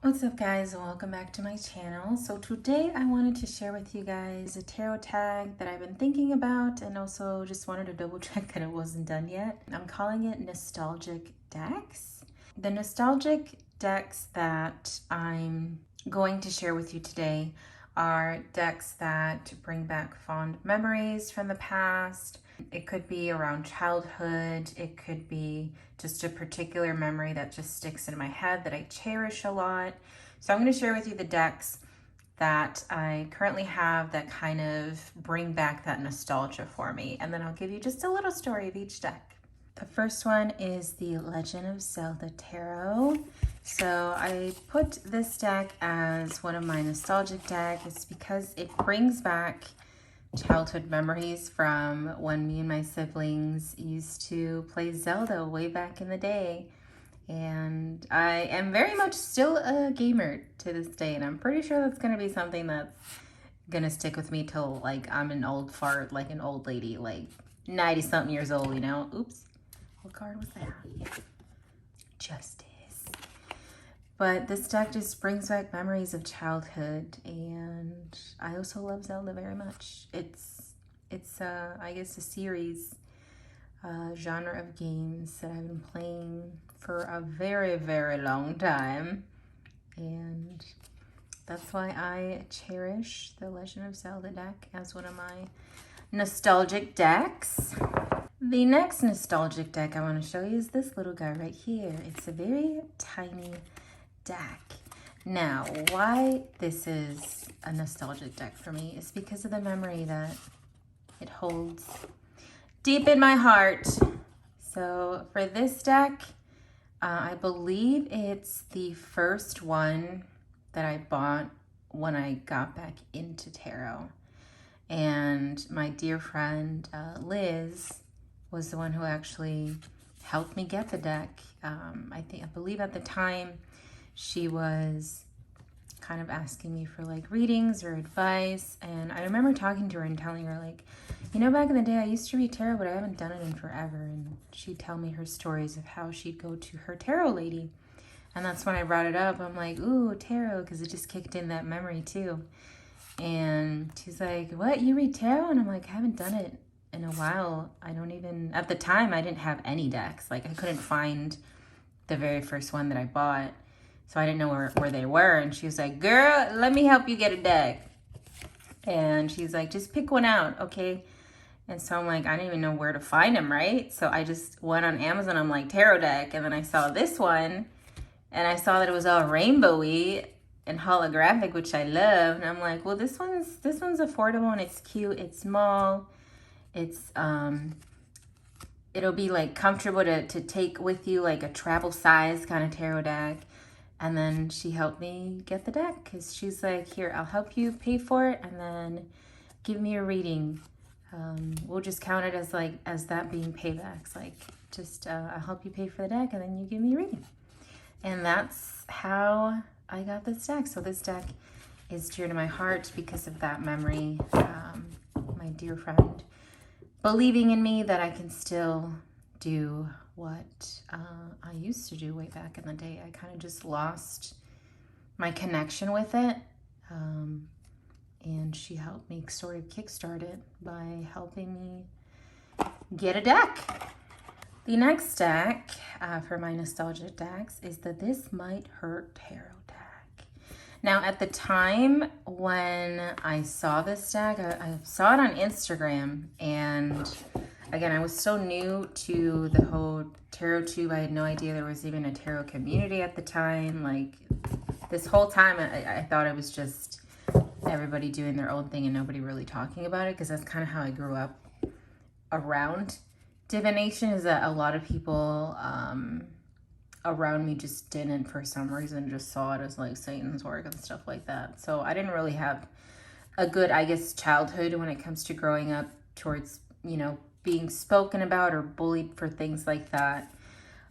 What's up, guys? Welcome back to my channel. So today I wanted to share with you guys a tarot tag that I've been thinking about, and also just wanted to double check that it wasn't done yet. I'm calling it Nostalgic Decks. The nostalgic decks that I'm going to share with you today are decks that bring back fond memories from the past. It could be around childhood. It could be just a particular memory that just sticks in my head that I cherish a lot. So I'm going to share with you the decks that I currently have that kind of bring back that nostalgia for me. And then I'll give you just a little story of each deck. The first one is the Legend of Zelda Tarot. So I put this deck as one of my nostalgic decks. It's because it brings back childhood memories from when me and my siblings used to play Zelda way back in the day. And I am very much still a gamer to this day, and I'm pretty sure that's going to be something that's going to stick with me till like I'm an old fart, like an old lady, like 90 something years old, you know? Oops. What card was that? Justice. But this deck just brings back memories of childhood, and I also love Zelda very much. It's I guess a series, genre of games that I've been playing for a very, very long time, and that's why I cherish the Legend of Zelda deck as one of my nostalgic decks. The next nostalgic deck I want to show you is this little guy right here. It's a very tiny deck. Now, why this is a nostalgic deck for me is because of the memory that it holds deep in my heart. So for this deck, I believe it's the first one that I bought when I got back into tarot. And my dear friend Liz was the one who actually helped me get the deck. I believe at the time she was kind of asking me for like readings or advice, and I remember talking to her and telling her like, you know, back in the day I used to read tarot, but I haven't done it in forever. And she'd tell me her stories of how she'd go to her tarot lady, and that's when I brought it up. I'm like, ooh, tarot, because it just kicked in that memory too. And she's like, what, you read tarot? And I'm like, I haven't done it in a while. I don't even, at the time I didn't have any decks. Like I couldn't find the very first one that I bought, so I didn't know where they were. And she was like, girl, let me help you get a deck. And she's like, just pick one out, okay? And so I'm like, I didn't even know where to find them, right? So I just went on Amazon. I'm like, tarot deck. And then I saw this one, and I saw that it was all rainbowy and holographic, which I love. And I'm like, well, this one's affordable, and it's cute. It's small. It's it'll be like comfortable to take with you, like a travel size kind of tarot deck. And then she helped me get the deck because she's like, here, I'll help you pay for it, and then give me a reading. We'll just count it as that being paybacks. Like, just I'll help you pay for the deck, and then you give me a reading. And that's how I got this deck. So this deck is dear to my heart because of that memory. My dear friend believing in me that I can still do what I used to do way back in the day. I kind of just lost my connection with it. And she helped me sort of kickstart it by helping me get a deck. The next deck for my nostalgic decks is the This Might Hurt Tarot deck. Now, at the time when I saw this deck, I saw it on Instagram, and again, I was so new to the whole tarot tube. I had no idea there was even a tarot community at the time. Like, this whole time, I thought it was just everybody doing their own thing and nobody really talking about it, because that's kind of how I grew up around divination, is that a lot of people around me just didn't, for some reason, just saw it as like Satan's work and stuff like that. So I didn't really have a good, I guess, childhood when it comes to growing up towards, you know, being spoken about or bullied for things like that.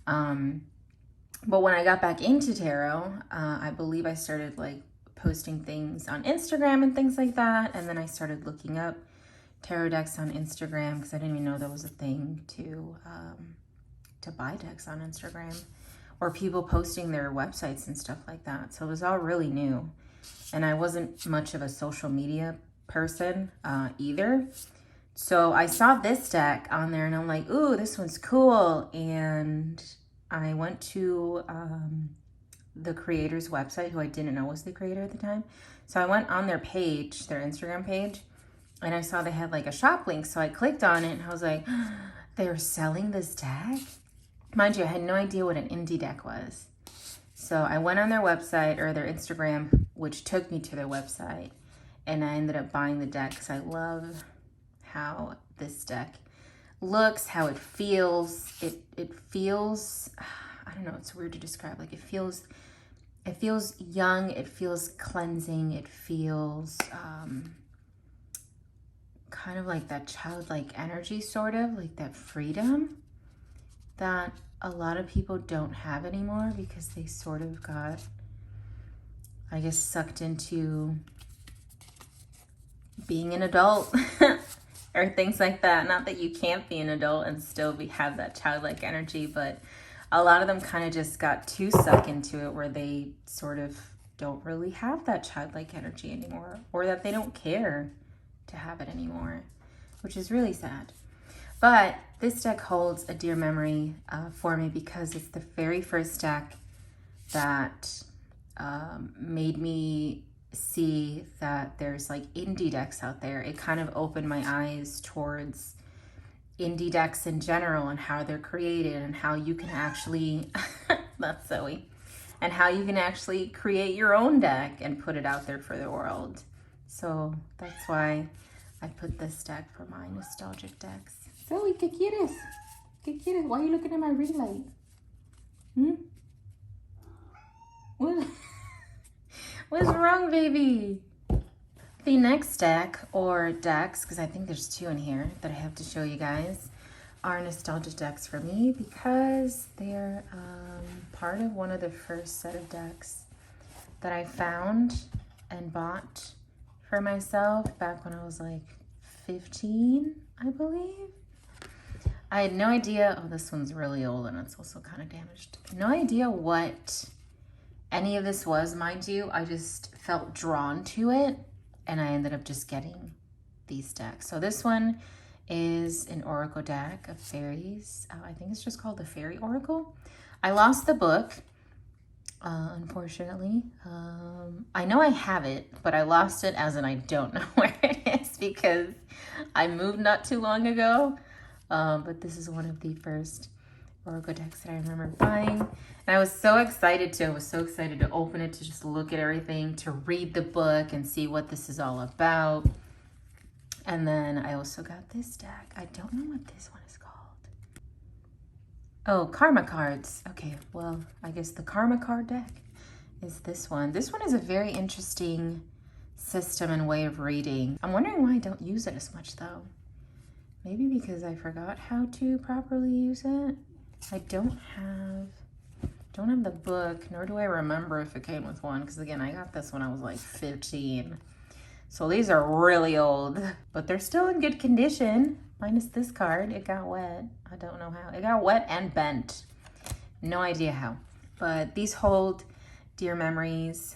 But when I got back into tarot, I believe I started like posting things on Instagram and things like that. And then I started looking up tarot decks on Instagram because I didn't even know that was a thing to buy decks on Instagram. or people posting their websites and stuff like that. So it was all really new. And I wasn't much of a social media person either. So I saw this deck on there and I'm like, ooh, this one's cool. And I went to the creator's website, who I didn't know was the creator at the time. So I went on their page, their Instagram page, and I saw they had like a shop link. So I clicked on it and I was like, they're selling this deck? Mind you, I had no idea what an indie deck was. So I went on their website or their Instagram, which took me to their website. And I ended up buying the deck because I love how this deck looks, how it feels. It feels, I don't know, it's weird to describe. Like it feels young, it feels cleansing, it feels kind of like that childlike energy, sort of like that freedom that a lot of people don't have anymore because they sort of got, I guess, sucked into being an adult or things like that. Not that you can't be an adult and still have that childlike energy, but a lot of them kind of just got too sucked into it where they sort of don't really have that childlike energy anymore, or that they don't care to have it anymore, which is really sad. But this deck holds a dear memory for me because it's the very first deck that made me see that there's like indie decks out there. It kind of opened my eyes towards indie decks in general and how they're created and how you can actually, that's Zoe, and how you can actually create your own deck and put it out there for the world. So that's why I put this deck for my nostalgic decks. Zoe, ¿qué quieres? ¿Qué quieres? Why are you looking at my ring light? What? What's wrong, baby? The next deck, or decks, because I think there's two in here that I have to show you guys, are nostalgia decks for me because they're part of one of the first set of decks that I found and bought for myself back when I was like 15, I believe. I had no idea, oh, this one's really old and it's also kind of damaged. No idea what any of this was, mind you. I just felt drawn to it and I ended up just getting these decks. So this one is an Oracle deck of fairies. I think it's just called the Fairy Oracle. I lost the book, unfortunately. I know I have it, but I lost it as in I don't know where it is because I moved not too long ago. But this is one of the first Oracle decks that I remember buying. And I was so excited to open it, to just look at everything, to read the book and see what this is all about. And then I also got this deck. I don't know what this one is called. Oh, Karma cards. Okay, well, I guess the Karma card deck is this one. This one is a very interesting system and way of reading. I'm wondering why I don't use it as much though. Maybe because I forgot how to properly use it. I don't have the book, nor do I remember if it came with one, because again, I got this when I was like 15. So these are really old, but they're still in good condition, minus this card. It got wet. I don't know how. It got wet and bent. No idea how. But these hold dear memories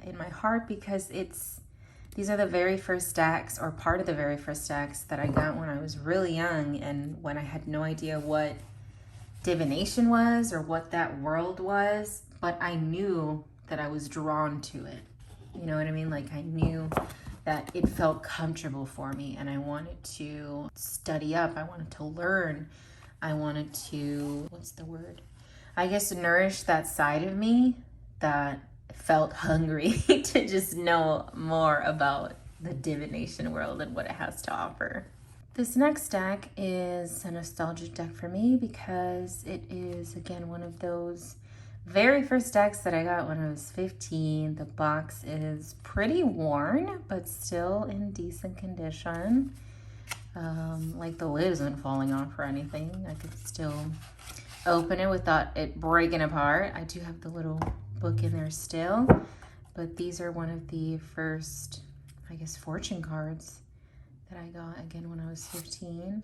in my heart because these are the very first decks, or part of the very first decks that I got when I was really young and when I had no idea what divination was or what that world was, but I knew that I was drawn to it. You know what I mean? Like I knew that it felt comfortable for me and I wanted to study up. I wanted to learn. I wanted to, what's the word? I guess nourish that side of me that felt hungry to just know more about the divination world and what it has to offer. This next deck is a nostalgic deck for me because it is, again, one of those very first decks that I got when I was 15. The box is pretty worn, but still in decent condition. Like the lid isn't falling off or anything. I could still open it without it breaking apart. I do have the little book in there still, but these are one of the first, I guess, fortune cards that I got again when I was 15.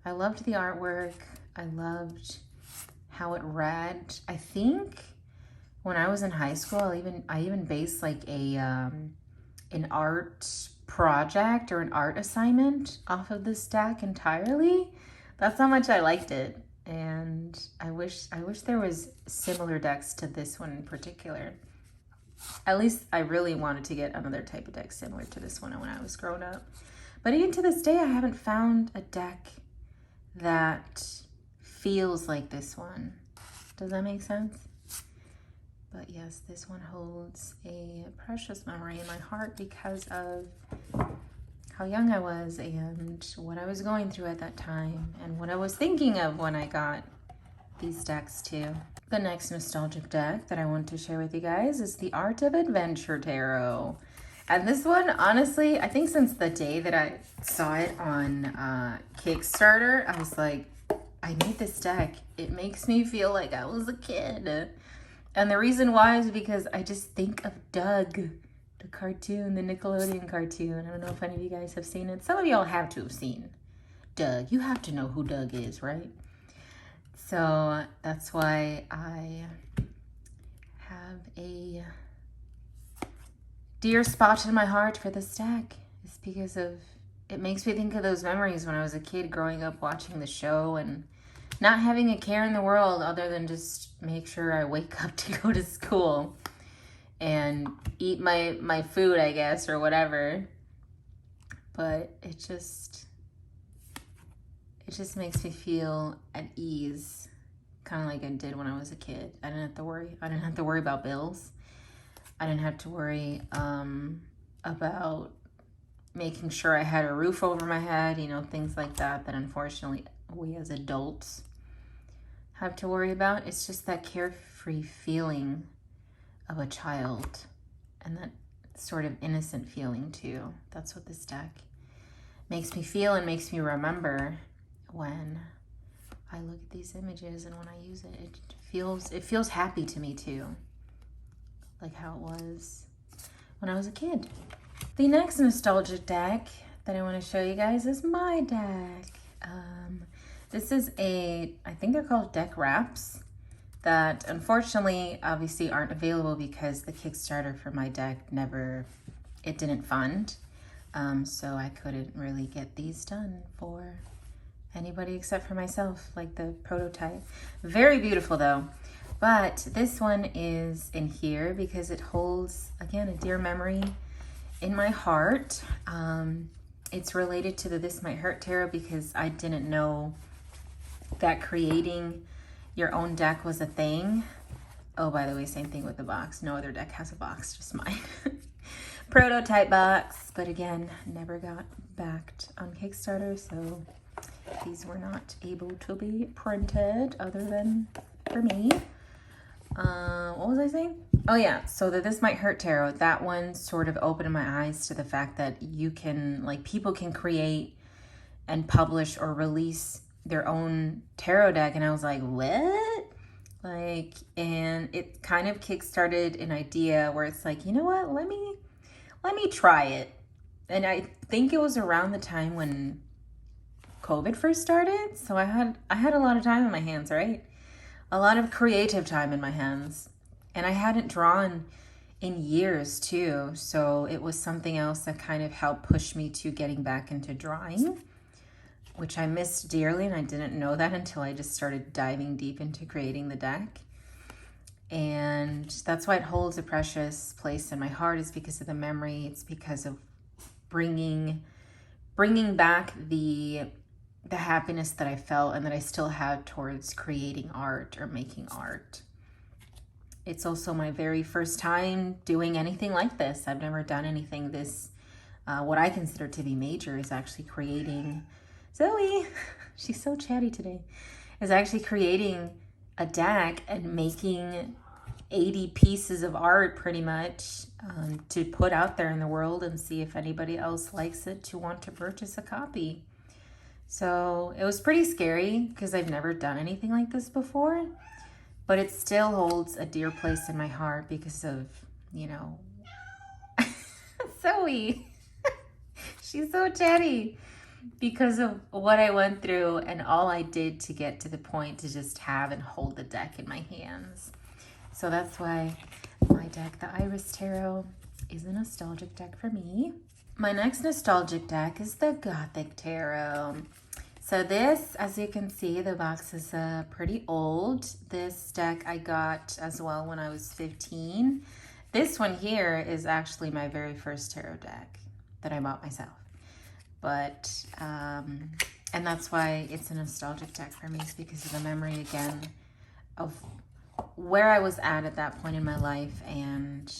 I loved the artwork. I loved how it read. I think when I was in high school, I even based like a an art project or an art assignment off of this deck entirely. That's how much I liked it. And I wish there was similar decks to this one in particular. At least I really wanted to get another type of deck similar to this one when I was growing up. But even to this day, I haven't found a deck that feels like this one. Does that make sense? But yes, this one holds a precious memory in my heart because of how young I was and what I was going through at that time and what I was thinking of when I got these decks too. The next nostalgic deck that I want to share with you guys is the Art of Adventure Tarot. And this one, honestly, I think since the day that I saw it on Kickstarter, I was like, I need this deck. It makes me feel like I was a kid. And the reason why is because I just think of Doug, the cartoon, the Nickelodeon cartoon. I don't know if any of you guys have seen it. Some of y'all have to have seen Doug. You have to know who Doug is, right? So that's why I have a dear spot in my heart for this deck. It's because of, it makes me think of those memories when I was a kid growing up watching the show and not having a care in the world other than just make sure I wake up to go to school and eat my food, I guess, or whatever. But it just makes me feel at ease, kind of like I did when I was a kid. I didn't have to worry. I didn't have to worry about bills. I didn't have to worry about making sure I had a roof over my head, you know, things like that unfortunately we as adults have to worry about. It's just that carefree feeling of a child and that sort of innocent feeling too. That's what this deck makes me feel and makes me remember when I look at these images and when I use it. It feels happy to me too, like how it was when I was a kid. The next nostalgic deck that I want to show you guys is my deck. This is I think they're called deck wraps that unfortunately obviously aren't available because the Kickstarter for my deck didn't fund. So I couldn't really get these done for anybody except for myself, like the prototype. Very beautiful though. But this one is in here because it holds, again, a dear memory in my heart. It's related to the This Might Hurt Tarot because I didn't know that creating your own deck was a thing. Oh, by the way, same thing with the box. No other deck has a box, just mine. Prototype box, but again, never got backed on Kickstarter, so these were not able to be printed other than for me. What was I saying? Oh yeah, so the This Might Hurt Tarot, that one sort of opened my eyes to the fact that you can, like, people can create and publish or release their own tarot deck, and I was like, what? Like, and it kind of kickstarted an idea where it's like, you know what, let me try it. And I think it was around the time when COVID first started, so I had a lot of time in my hands, right? A lot of creative time in my hands. And I hadn't drawn in years too, so it was something else that kind of helped push me to getting back into drawing, which I missed dearly, and I didn't know that until I just started diving deep into creating the deck. And that's why it holds a precious place in my heart, is because of the memory. It's because of bringing back the happiness that I felt and that I still have towards creating art or making art. It's also my very first time doing anything like this. I've never done anything this, what I consider to be major, is actually creating, Zoe, she's so chatty today, is actually creating a deck and making 80 pieces of art pretty much to put out there in the world and see if anybody else likes it to want to purchase a copy. So it was pretty scary because I've never done anything like this before, but it still holds a dear place in my heart because of, you know, Zoe, she's so chatty. because of what I went through and all I did to get to the point to just have and hold the deck in my hands. So that's why my deck, the Iris Tarot, is a nostalgic deck for me. My next nostalgic deck is the Gothic Tarot. So this, as you can see, the box is pretty old. This deck I got as well when I was 15. This one here is actually my very first tarot deck that I bought myself. But, and that's why it's a nostalgic deck for me, is because of the memory again of where I was at that point in my life, and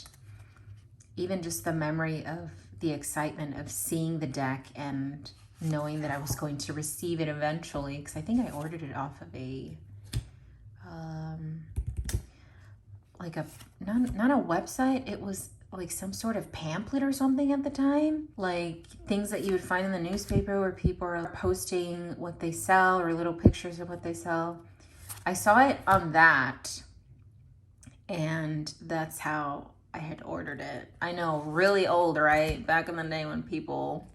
even just the memory of the excitement of seeing the deck and knowing that I was going to receive it eventually, because I think I ordered it off of a like a not a website, it was like some sort of pamphlet or something at the time, like things that you would find in the newspaper where people are posting what they sell or little pictures of what they sell. I saw it on that, and that's how I had ordered it. I know, really old, right? Back in the day when people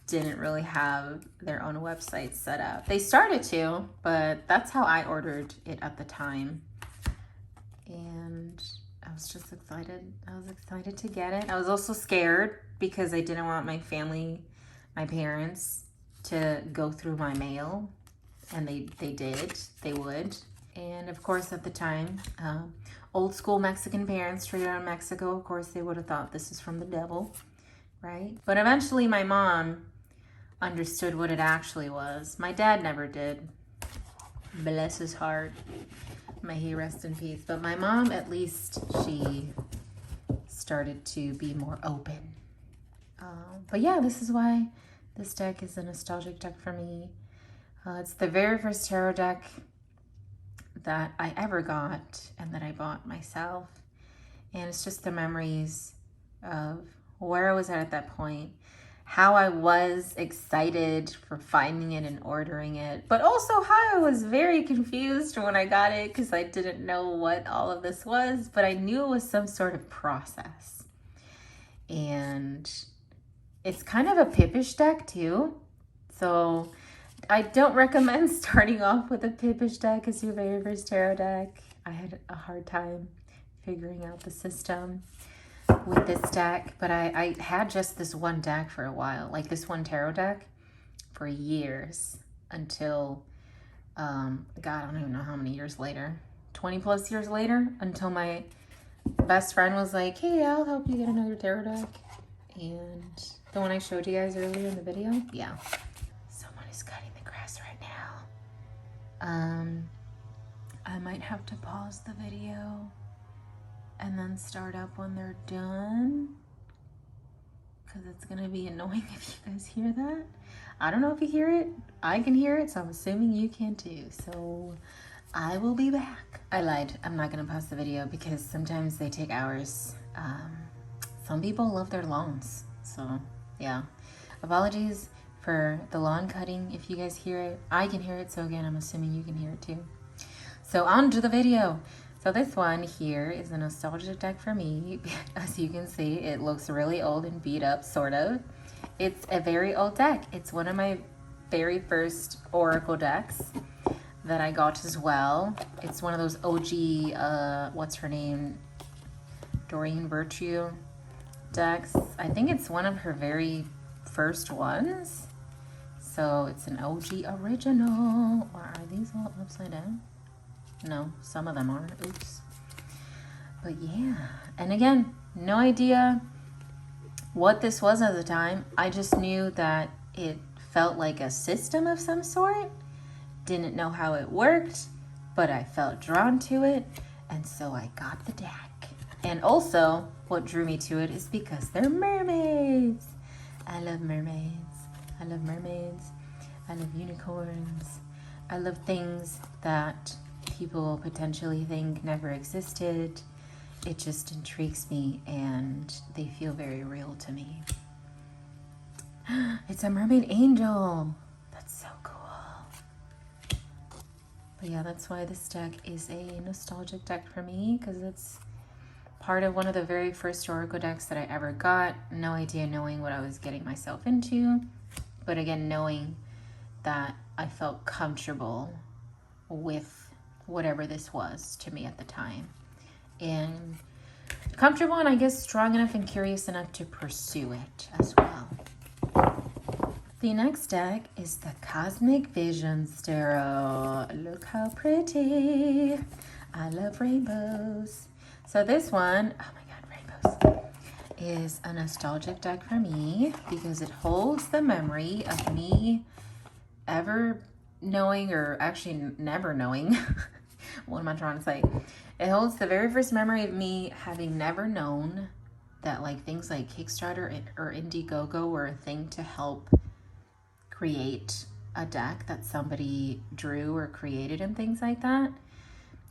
didn't really have their own websites set up. They started to, but that's how I ordered it at the time. And I was just excited. I was excited to get it. I was also scared because I didn't want my family, my parents, to go through my mail. And they did. They would. And of course, at the time, old school Mexican parents straight out of Mexico, of course, they would have thought this is from the devil, right? But eventually my mom understood what it actually was. My dad never did. Bless his heart. May he rest in peace. But my mom, at least, she started to be more open. But yeah, this is why this deck is a nostalgic deck for me. It's the very first tarot deck that I ever got and that I bought myself. And it's just the memories of where I was at that point, how I was excited for finding it and ordering it, but also how I was very confused when I got it because I didn't know what all of this was, but I knew it was some sort of process. And it's kind of a pippish deck too. So I don't recommend starting off with a pippish deck as your very first tarot deck. I had a hard time figuring out the system with this deck, but I had just this one deck for a while, like this one tarot deck for years, until God, I don't even know how many years later, 20 plus years later, until my best friend was like, hey, I'll help you get another tarot deck. And the one I showed you guys earlier in the video, yeah, someone is cutting the grass right now. I might have to pause the video and then start up when they're done, because it's gonna be annoying if you guys hear that. I don't know if you hear it. I can hear it, so I'm assuming you can too. So I will be back. I lied. I'm not gonna pause the video because sometimes they take hours. Some people love their lawns, so yeah. Apologies for the lawn cutting if you guys hear it. I can hear it, so again, I'm assuming you can hear it too. So on to the video. So this one here is a nostalgic deck for me. As you can see, it looks really old and beat up, sort of. It's a very old deck. It's one of my very first Oracle decks that I got as well. It's one of those OG, what's her name? Doreen Virtue decks. I think it's one of her very first ones. So it's an OG original. Or are these all upside down? No, some of them are. Oops. But yeah. And again, no idea what this was at the time. I just knew that it felt like a system of some sort. Didn't know how it worked, but I felt drawn to it. And so I got the deck. And also, what drew me to it is because they're mermaids. I love mermaids. I love mermaids. I love unicorns. I love things that people potentially think never existed. It just intrigues me and they feel very real to me. It's a mermaid angel. That's so cool. But yeah, that's why this deck is a nostalgic deck for me, because it's part of one of the very first Oracle decks that I ever got. No idea knowing what I was getting myself into. But again, knowing that I felt comfortable with whatever this was to me at the time. And comfortable and I guess strong enough and curious enough to pursue it as well. The next deck is the Cosmic Visions Tarot. Look how pretty. I love rainbows. So this one, oh my God, rainbows, is a nostalgic deck for me because it holds the memory of me ever knowing, or actually never knowing, what am I trying to say? It holds the very first memory of me having never known that like things like Kickstarter or Indiegogo were a thing to help create a deck that somebody drew or created and things like that.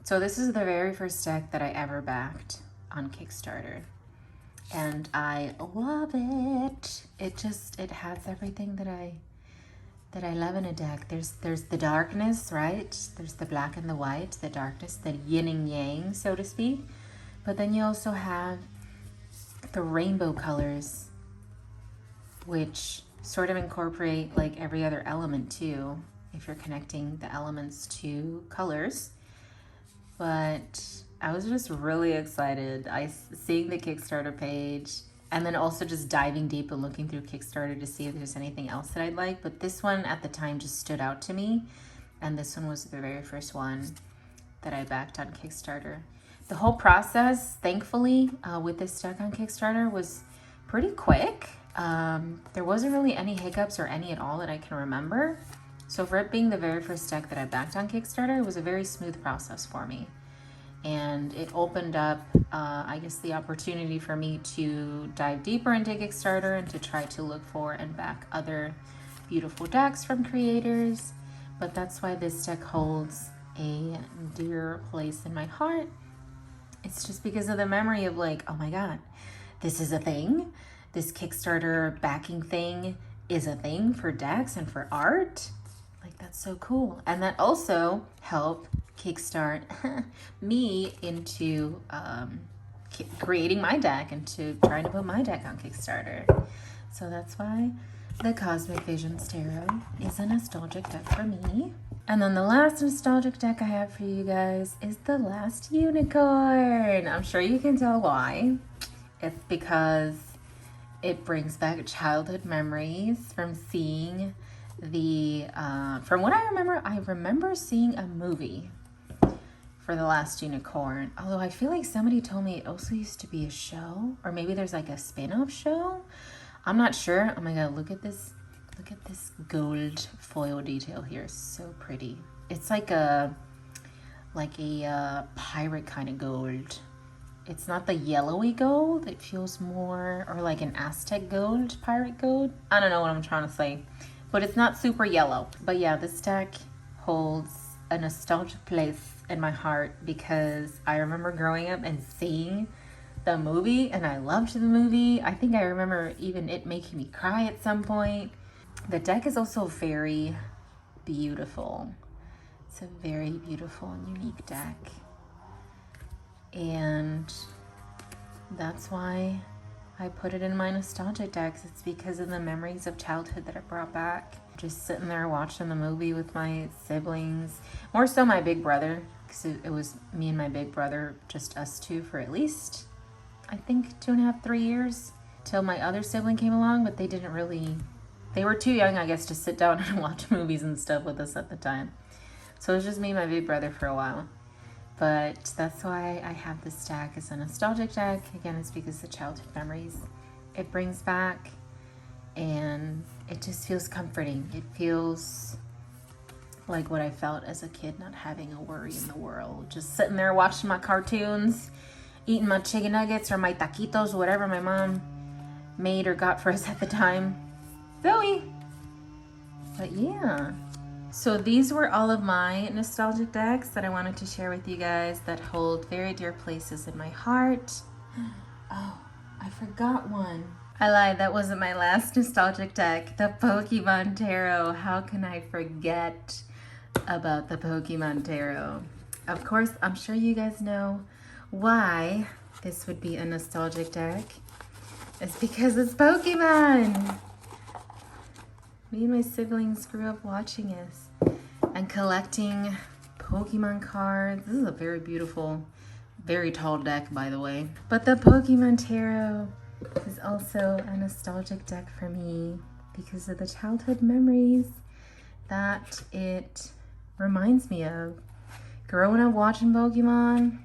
So this is the very first deck that I ever backed on Kickstarter. And I love it. It has everything that I love in a deck. There's the darkness, right? There's the black and the white, the darkness, the yin and yang, so to speak. But then you also have the rainbow colors, which sort of incorporate like every other element too, if you're connecting the elements to colors. But I was just really excited. Seeing the Kickstarter page and then also just diving deep and looking through Kickstarter to see if there's anything else that I'd like. But this one at the time just stood out to me. And this one was the very first one that I backed on Kickstarter. The whole process, thankfully, with this deck on Kickstarter was pretty quick. There wasn't really any hiccups or any at all that I can remember. So for it being the very first deck that I backed on Kickstarter, it was a very smooth process for me. And it opened up, I guess, the opportunity for me to dive deeper into Kickstarter and to try to look for and back other beautiful decks from creators. But that's why this deck holds a dear place in my heart. It's just because of the memory of like, oh my God, this is a thing. This Kickstarter backing thing is a thing for decks and for art. Like, that's so cool. And that also helped kickstart me into creating my deck and to trying to put my deck on Kickstarter. So that's why the Cosmic Visions Tarot is a nostalgic deck for me. And then the last nostalgic deck I have for you guys is the Last Unicorn. I'm sure you can tell why. It's because it brings back childhood memories from seeing from what I remember seeing a movie for the Last Unicorn. Although I feel like somebody told me it also used to be a show, or maybe there's like a spin-off show. I'm not sure. Oh my God, look at this gold foil detail here. So pretty. It's like a pirate kind of gold. It's not the yellowy gold. It feels more, or like an Aztec gold, pirate gold. I don't know what I'm trying to say, but it's not super yellow. But yeah, this deck holds a nostalgic place in my heart because I remember growing up and seeing the movie, and I loved the movie. I think I remember even it making me cry at some point. The deck is also very beautiful. It's a very beautiful and unique deck. And that's why I put it in my nostalgic decks. It's because of the memories of childhood that it brought back. Just sitting there watching the movie with my siblings, more so my big brother, because it was me and my big brother, just us two for at least, I think 2.5, 3 years till my other sibling came along, but they were too young, I guess, to sit down and watch movies and stuff with us at the time. So it was just me and my big brother for a while. But that's why I have this deck as a nostalgic deck. Again, it's because of the childhood memories it brings back, and it just feels comforting. It feels like what I felt as a kid, not having a worry in the world. Just sitting there watching my cartoons, eating my chicken nuggets or my taquitos, whatever my mom made or got for us at the time. Zoe! But yeah. So these were all of my nostalgic decks that I wanted to share with you guys that hold very dear places in my heart. Oh, I forgot one. I lied, that wasn't my last nostalgic deck, the Pokemon Tarot. How can I forget about the Pokemon Tarot? Of course, I'm sure you guys know why this would be a nostalgic deck. It's because it's Pokemon. Me and my siblings grew up watching this and collecting Pokemon cards. This is a very beautiful, very tall deck, by the way. But the Pokemon Tarot is also a nostalgic deck for me because of the childhood memories that it reminds me of. Growing up watching Pokemon,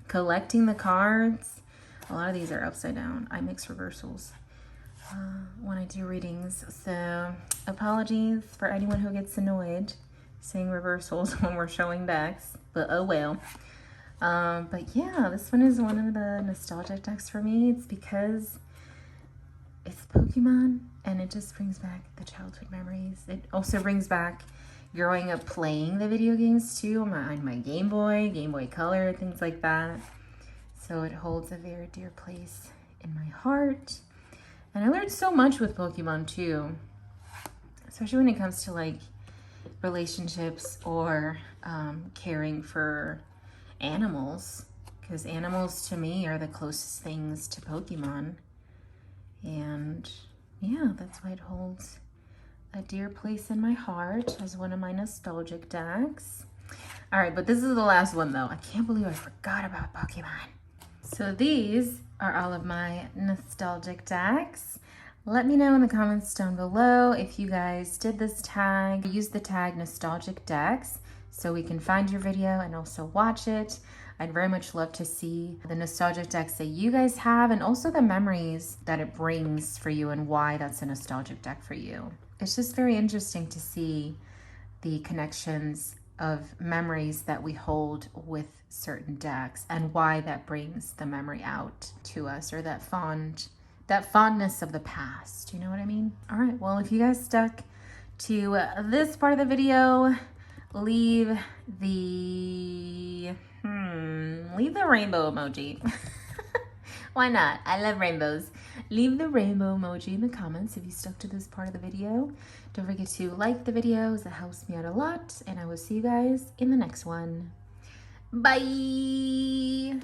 collecting the cards. A lot of these are upside down. I mix reversals when I do readings. So apologies for anyone who gets annoyed saying reversals when we're showing decks, but oh well. But yeah, this one is one of the nostalgic decks for me. It's because it's Pokemon and it just brings back the childhood memories. It also brings back growing up playing the video games too on my Game Boy Color, things like that. So it holds a very dear place in my heart. And I learned so much with Pokemon too, especially when it comes to like relationships or caring for animals, because animals to me are the closest things to Pokemon. And yeah, that's why it holds a dear place in my heart as one of my nostalgic decks. All right, but this is the last one though. I can't believe I forgot about Pokemon. So these are all of my nostalgic decks. Let me know in the comments down below if you guys did this tag. Use the tag nostalgic decks so we can find your video and also watch it. I'd very much love to see the nostalgic decks that you guys have and also the memories that it brings for you and why that's a nostalgic deck for you. It's just very interesting to see the connections of memories that we hold with certain decks and why that brings the memory out to us, or that fondness of the past, you know what I mean? All right, well, if you guys stuck to this part of the video, leave the rainbow emoji. Why not? I love rainbows. Leave the rainbow emoji in the comments if you stuck to this part of the video. Don't forget to like the videos. That helps me out a lot. And I will see you guys in the next one. Bye.